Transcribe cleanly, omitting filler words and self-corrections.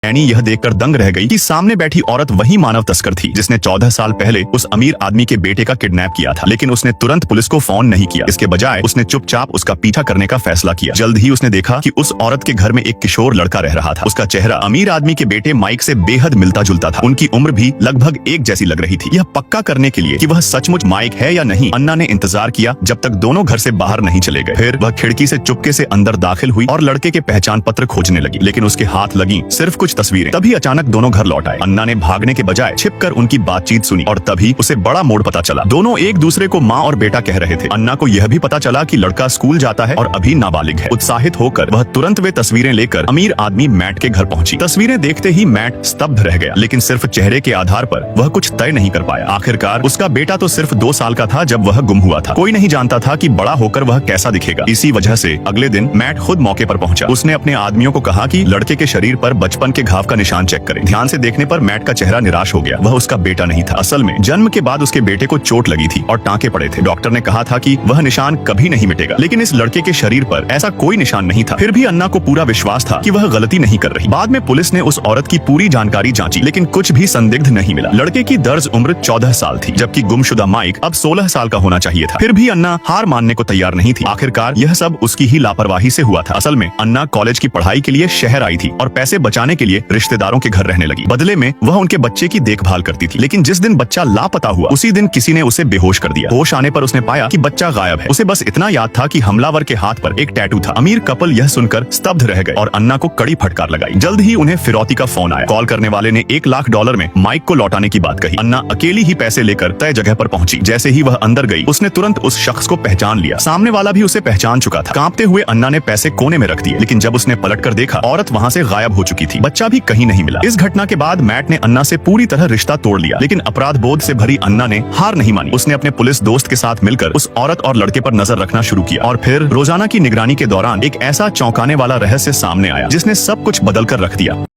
Any यह देखकर दंग रह गई कि सामने बैठी औरत वही मानव तस्कर थी जिसने 14 साल पहले उस अमीर आदमी के बेटे का किडनैप किया था। लेकिन उसने तुरंत पुलिस को फोन नहीं किया, इसके बजाय उसने चुपचाप उसका पीछा करने का फैसला किया। जल्द ही उसने देखा कि उस औरत के घर में एक किशोर लड़का रह रहा था। उसका चेहरा अमीर आदमी के बेटे माइक से बेहद मिलता जुलता था। उनकी उम्र भी लगभग एक जैसी लग रही थी। यह पक्का करने के लिए कि वह सचमुच माइक है या नहीं, अन्ना ने इंतजार किया जब तक दोनों घर से बाहर नहीं चले गए। फिर वह खिड़की से चुपके से अंदर दाखिल हुई और लड़के के पहचान पत्र खोजने लगी, लेकिन उसके हाथ लगी सिर्फ कुछ तस्वीरें। तभी अचानक दोनों घर लौट आए। अन्ना ने भागने के बजाय छिपकर उनकी बातचीत सुनी और तभी उसे बड़ा मोड़ पता चला। दोनों एक दूसरे को माँ और बेटा कह रहे थे। अन्ना को यह भी पता चला कि लड़का स्कूल जाता है और अभी नाबालिग है। उत्साहित होकर वह तुरंत वे तस्वीरें लेकर अमीर आदमी मैट के घर पहुंची। तस्वीरें देखते ही मैट स्तब्ध रह गया, लेकिन सिर्फ चेहरे के आधार पर वह कुछ तय नहीं कर पाया। आखिरकार उसका बेटा तो सिर्फ 2 साल का था जब वह गुम हुआ था। कोई नहीं जानता था कि बड़ा होकर वह कैसा दिखेगा। इसी वजह से अगले दिन मैट खुद मौके पर पहुंचा। उसने अपने आदमियों को कहा कि लड़के के शरीर पर बचपन के घाव का निशान चेक करें। ध्यान से देखने पर मैट का चेहरा निराश हो गया। वह उसका बेटा नहीं था। असल में जन्म के बाद उसके बेटे को चोट लगी थी और टांके पड़े थे। डॉक्टर ने कहा था कि वह निशान कभी नहीं मिटेगा, लेकिन इस लड़के के शरीर पर ऐसा कोई निशान नहीं था। फिर भी अन्ना को पूरा विश्वास था कि वह गलती नहीं कर रही। बाद में पुलिस ने उस औरत की पूरी जानकारी जांची, लेकिन कुछ भी संदिग्ध नहीं मिला। लड़के की दर्ज उम्र 14 साल थी, जबकि गुमशुदा माइक अब 16 साल का होना चाहिए था। फिर भी अन्ना हार मानने को तैयार नहीं थी। आखिरकार यह सब उसकी ही लापरवाही से हुआ था। असल में अन्ना कॉलेज की पढ़ाई के लिए शहर आई थी और पैसे बचाने के लिए रिश्तेदारों के घर रहने लगी। बदले में वह उनके बच्चे की देखभाल करती थी। लेकिन जिस दिन बच्चा लापता हुआ, उसी दिन किसी ने उसे बेहोश कर दिया। होश आने पर उसने पाया कि बच्चा गायब है। उसे बस इतना याद था कि हमलावर के हाथ पर एक टैटू था। अमीर कपल यह सुनकर स्तब्ध रह गए और अन्ना को कड़ी फटकार लगाई। जल्द ही उन्हें फिरौती का फोन आया। कॉल करने वाले ने $1 लाख में माइक को लौटाने की बात कही। अन्ना अकेली ही पैसे लेकर तय जगह पर पहुंची। जैसे ही वह अंदर गई, उसने तुरंत उस शख्स को पहचान लिया। सामने वाला भी उसे पहचान चुका था। कांपते हुए अन्ना ने पैसे कोने में रख दिए, लेकिन जब उसने पलटकर देखा, औरत वहां से गायब हो चुकी थी। बच्चा भी कहीं नहीं मिला। इस घटना के बाद मैट ने अन्ना से पूरी तरह रिश्ता तोड़ लिया, लेकिन अपराध बोध से भरी अन्ना ने हार नहीं मानी। उसने अपने पुलिस दोस्त के साथ मिलकर उस औरत और लड़के पर नजर रखना शुरू किया और फिर रोजाना की निगरानी के दौरान एक ऐसा चौंकाने वाला रहस्य सामने आया जिसने सब कुछ बदल कर रख दिया।